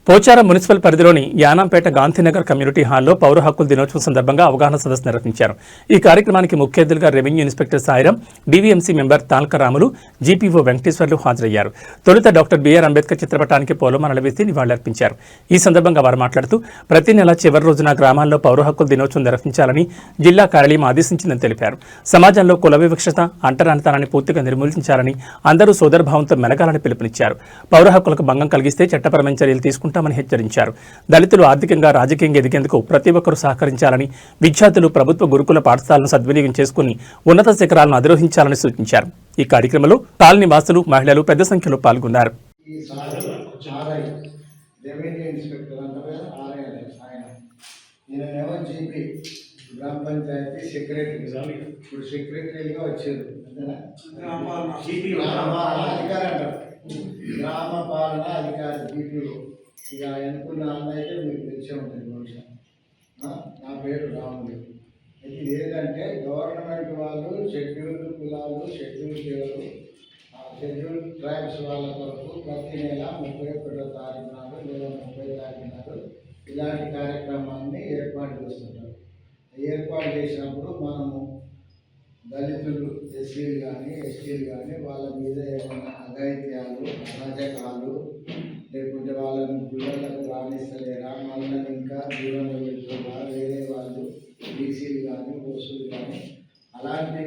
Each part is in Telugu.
పోచారం మున్సిపల్ పరిధిలోని యానంపేట గాంధీనగర్ కమ్యూనిటీ హాల్లో పౌర హక్కుల దినోత్సవం సందర్భంగా అవగాహన సదస్సు నిర్వహించారు. ఈ కార్యక్రమానికి ముఖ్య అతిథులుగా revenue inspector Sairam, DVMC member Talka Ramulu, GPO Venkateswarlu హాజరయ్యారు. తొలుత డాక్టర్ బిఆర్ అంబేద్కర్ చిత్రపటానికి పూలమాలలు వేసి నివాళులర్పించారు. ఈ సందర్భంగా వారు మాట్లాడుతూ ప్రతి నెల చివరి రోజున గ్రామాల్లో పౌర హక్కుల దినోత్సవం నిర్వహించాలని జిల్లా కార్యాలయం ఆదేశించిందని తెలిపారు. సమాజంలో కుల వివక్షత, అంటరానితనాన్ని పూర్తిగా నిర్మూలించాలని, అందరూ సోదరభావంతో మెలగాలని పిలుపునిచ్చారు. పౌర హక్కులకు భంగం కలిగిస్తే చట్టపరమైన చర్యలు తీసుకుంటామని హెచ్చరించారు. దళితులు ఆర్థికంగా, రాజకీయంగా ఎదిగేందుకు ప్రతి ఒక్కరూ సహకరించాలని, విద్యార్థులు ప్రభుత్వ గురుకుల పాఠశాలను సద్వినియోగం చేసుకుని ఉన్నత శిఖరాలను అధిరోహించాలని సూచించారు. ఈ కార్యక్రమంలో కాలనీ వాసులు, మహిళలు పెద్ద సంఖ్యలో పాల్గొన్నారు. గ్రామ పంచాయతీ సెక్రటరీ, ఇప్పుడు సెక్రటరీగా వచ్చారు. అధికారి అంటారు, గ్రామ పాలన అధికారి జీపీఓ. ఇక ఎన్నుకున్న అయితే మీకు తెలిసే ఉంటుంది బహుశా. నా పేరు రాములు. ఇది ఏంటంటే గవర్నమెంట్ వాళ్ళు షెడ్యూల్డ్ కులాలు, షెడ్యూల్డ్ తెగలు, షెడ్యూల్డ్ ట్రైబ్స్ వాళ్ళ కొరకు ప్రతి నెల 31వ తారీఖు నాడు లేదా 30వ తారీఖు నాడు ఇలాంటి కార్యక్రమాన్ని ఏర్పాటు చేస్తుంటారు. ఏర్పాటు చేసినప్పుడు మనము దళితులు, ఎస్సీలు కానీ ఎస్టీలు కానీ వాళ్ళ మీద ఏమైనా అఘాయిత్యాలు, అరాజకాలు, లేకుంటే వాళ్ళని గుళ్ళకు రాణిస్తలేరా, మళ్ళీ ఇంకా దూరంగా పెడుతున్నా, వేరే వాళ్ళు బీసీలు కానీ ఓసీలు కానీ అలాంటి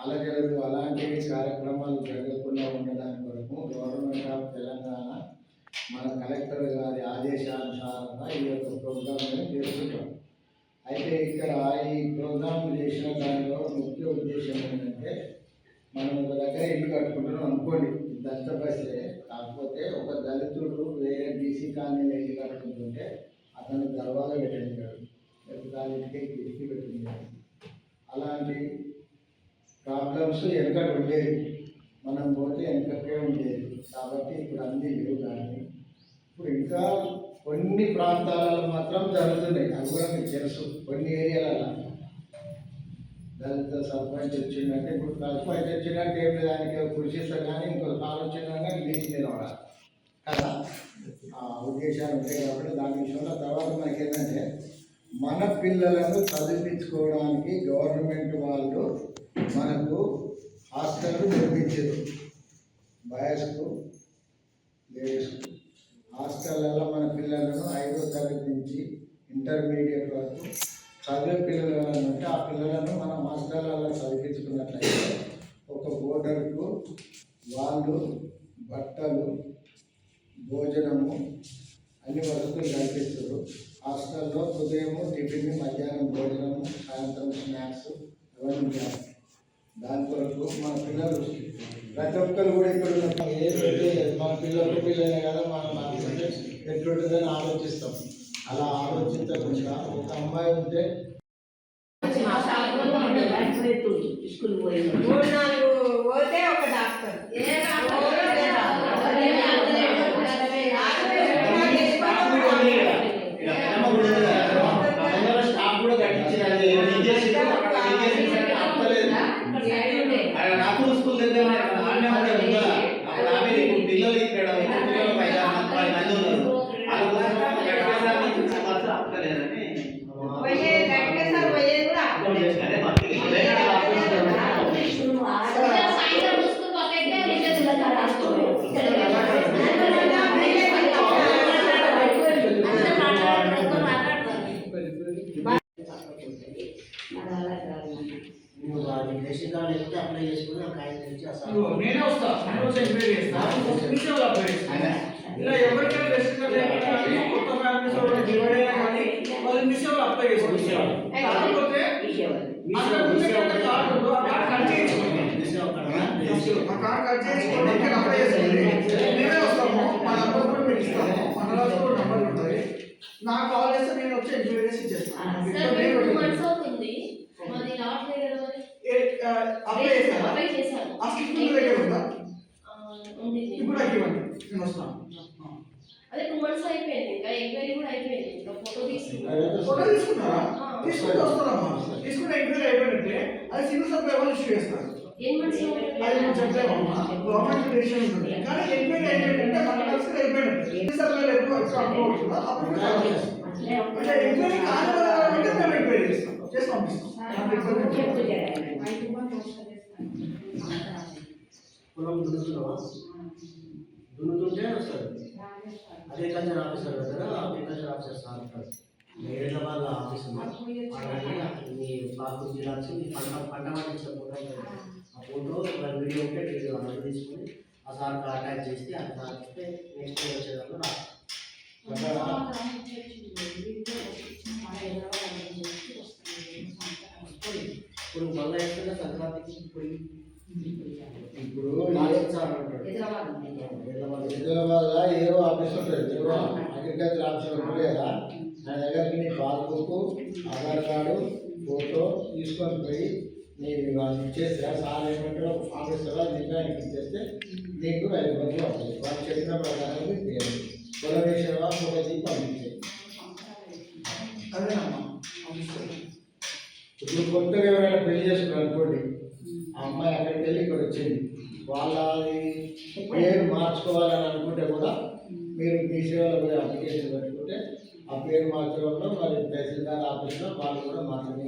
అలజడులు, అలాంటి కార్యక్రమాలు జరగకుండా ఉండడానికి కొరకు గవర్నమెంట్ ఆఫ్ తెలంగాణ మన కలెక్టర్ గారి ఆదేశానుసారంగా ఈ యొక్క ప్రోగ్రాంని చేస్తుంటాం. అయితే ఇక్కడ ఈ ప్రోగ్రాం చేసిన దానిలో ముఖ్య ఉద్దేశం ఏంటంటే, మనం ఒక దగ్గర ఇల్లు కట్టుకుంటున్నాం అనుకోండి, దళిత బస్సే, కాకపోతే ఒక దళితుడు వేరే బీసీ కాలనీలో ఇల్లు కట్టుకుంటుంటే అతను దర్వాజా పెట్టించాడు, దానికి కిటికీ పెట్టించాడు. అలాంటి ప్రాబ్లమ్స్ వెనకటి ఉండేది, మనం పోతే వెనకకే ఉండేది. కాబట్టి ఇప్పుడు అన్నీ లేవు. కానీ ఇప్పుడు ఇంకా కొన్ని ప్రాంతాలలో మాత్రం జరుగుతున్నాయి. అది కూడా మీకు తెలుసు. కొన్ని ఏరియాలలో దళిత సర్పంచ్ వచ్చిందంటే, ఇప్పుడు సర్పంచ్ వచ్చిందంటే ఏం లేదు, దానికి కృషిస్తారు కానీ ఇంకొక కాలం వచ్చిందంటే లీజ్ నిలబడాలి కదా. ఆ ఉద్దేశాలు ఉంటాయి. కాబట్టి దాని విషయంలో తర్వాత మనకి ఏంటంటే, మన పిల్లలను చదివించుకోవడానికి గవర్నమెంట్ వాళ్ళు మనకు హాస్టల్ నిర్మించారు. బాయ్స్కు, లేడీస్కు హాస్టల్లో మన పిల్లలను 5వ తరగతి నుంచి ఇంటర్మీడియట్ వరకు చదివే పిల్లలు ఎవరైనా ఉంటే ఆ పిల్లలను మనం హాస్టల్లో చదివించుకున్నట్లయితే ఒక బోర్డర్కు వాళ్ళు బట్టలు, భోజనము అన్ని వసతులు కల్పిస్తారు. హాస్టల్లో ఉదయం టిఫిన్, మధ్యాహ్నం భోజనము, సాయంత్రం స్నాక్స్ అవన్నీ ఉంటాయి. దాని కొరకు మన పిల్లలు ప్రతి ఒక్కరు కూడా ఇక్కడ ఏదైతే మన పిల్లలే కదా, మనం ఎట్లుంటుందని ఆలోచిస్తాం. అలా ఆలోచించకుండా ఒక అమ్మాయి ఉంటే ఒక డాక్టర్ స్టాఫ్ కూడా కట్టించినది నాకు స్కూల్ దగ్గర పిల్లలు ఇక్కడ పిల్లలు 10 మంది ఉన్నారు. అప్లై చేసుకుని ఒక 5 నుంచి నేనే వస్తా, ఇలా ఎవరికైనా రెస్ట్రిక్ట్ లేకుండా కొత్త ఫ్యామిలీస్ డివైడ్ అయినా కానీ వాళ్ళు మిషన్ అప్లై చేసుకోవాలి. కాకపోతే కార్డ్ కట్ చేసుకోండి, అప్లై చేసుకోండి. మేమే వస్తాము, మా నంబర్ కూడా మీకు ఇస్తాము. మన కూడా నంబర్ ఉంటుంది. నాకు కాల్ చేస్తే నేను వచ్చి ఎంక్వైరీ చేసి ఇచ్చేస్తాను. అప్లై చేశాను. ఆ స్కిప్ దగ్గర ఉందా? ఇప్పుడు ఇవ్వండి, నేను వస్తాను. అదే 2 months అయిపోయింది, ఇంకా ఎంక్వైరీ కూడా అయిపోయింది. ఇంకా ఫోటో తీసుకుంటారా? తీసుకుంటే వస్తారమ్మా. తీసుకుంటే ఎంక్వైరీ అయిపోయిందంటే అది సింగిల్ సబ్ లెవెల్ ఇష్యూ చేస్తారు. ఎన్ని మంత్స్ అది నువ్వు చెప్పలేమమ్మా, గవర్నమెంట్ డెసిషన్ ఉంటుంది. కానీ ఎంక్వైరీ అయిపోయిందంటే మన కలిసి అయిపోయినట్టు. రీసెర్చ్లో ఎప్పుడు అవుతుందో అప్పుడు అంటే ఎంక్వైరీ కాని అంటే మేము ఎంక్వైరీ చేస్తాం, చేసి పంపిస్తాం. పొలం దున్నుతున్నావా? దున్నుతుంటే వస్తుంది. అగ్రికల్చర్ ఆఫీసర్ దగ్గర అగ్రికల్చర్ ఆఫీసర్ సార్ ఉంటాడు. ఏళ్ళ వాళ్ళ ఆఫీస్ మీ పాకు జిరాక్స్ పంట పండించిన ఫోటో ఉంటుంది. ఆ ఫోటో ఒక వీడియో ఉంటే వీడియో అందరూ తీసుకొని ఆ సార్కి అటాచ్ చేస్తే అది సార్ వస్తే నెక్స్ట్ వచ్చేదాన్ని రా. ఇప్పుడు మళ్ళీ వేస్తుంటే సంక్రాంతికి పోయి ఇప్పుడు సార్ ఉంటాడు. హైదరాబాద్లో ఏవో ఆఫీస్ ఉంటుంది, ఏవో అగ్రికల్చర్ ఆఫీసర్ ఉంటుంది కదా, నా దగ్గరికి నీ పాస్బుక్, ఆధార్ కార్డు, ఫోటో తీసుకొని పోయి నీకు వాళ్ళు ఇచ్చేస్తే సార్ ఏమంటారో ఒక ఫామ్ ఇస్తారో నిర్ణయానికి ఇచ్చేస్తే నీకు 5 రోజులు అవుతుంది. వాళ్ళు చెప్పిన ప్రకారం తీయాలి. పొలం విషయంలో ఫోటో తీసి పంపించేది. అదేనమ్మా పంపిస్తాను. ఇప్పుడు కొత్తగా ఎవరైనా పెళ్లి చేసుకున్నారు అనుకోండి, ఆ అమ్మాయి అక్కడికి వెళ్ళి ఇక్కడ వచ్చింది, వాళ్ళ పేరు మార్చుకోవాలని అనుకుంటే కూడా మీరు మీ సేవలో పోయి అప్లికేషన్ పెట్టుకుంటే ఆ పేరు మార్చడంలో మరి తహసీల్దార్ ఆఫీస్లో వాళ్ళు కూడా మాట్లాడి